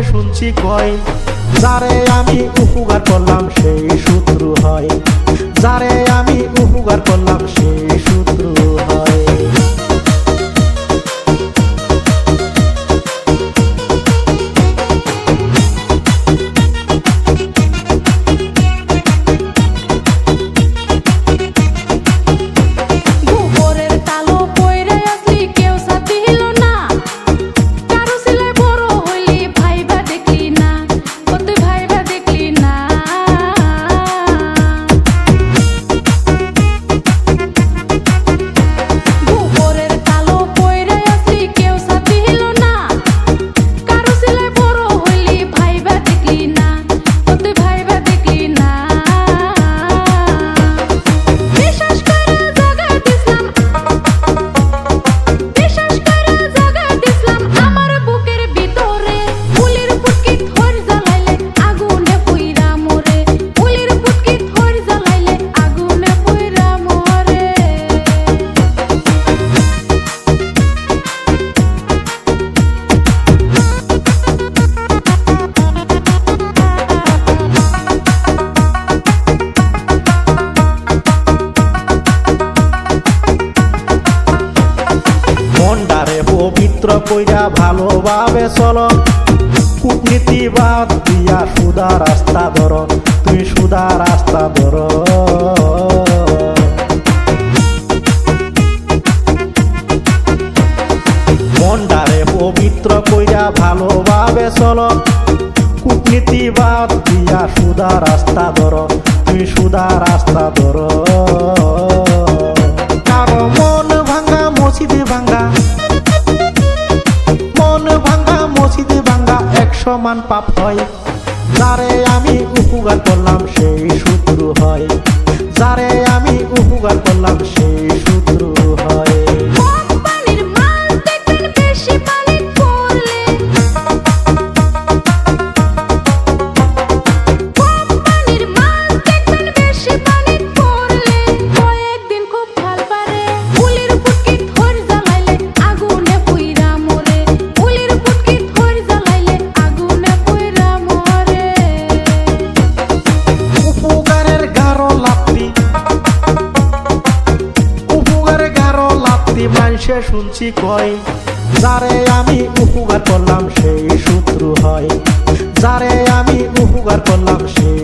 শুনছি কয়, যারে আমি উপকার করলাম সেই শত্রু হয়, যারে আমি উপকার করলাম সেই শত্রু হয়। মনটারে পবিত্র কইরা ভালোভাবে চলো, কূটনীতি বাদ দিয়া সুদা রাস্তা ধরো, তুই সুদা রাস্তা ধরো। মনটারে পবিত্র কইরা ভালোভাবে চলো, কূটনীতি বাদ দিয়া সুদা রাস্তা ধরো, তুই সুদা রাস্তা ধরো। কারো মন ভাঙ্গা মসজিদে ভাঙ্গা, মন ভাঙ্গা মসজিদে ভাঙ্গা এক সমান পাপ হয়, যারে আমি উপকার করলাম সেই শত্রু হয়, যারে আমি উপকার করলাম সেই শত্রু হয়। মানুষে শুনছি কয়, যারে আমি উপকার করলাম সেই শত্রু হয়, যারে আমি উপকার করলাম সেই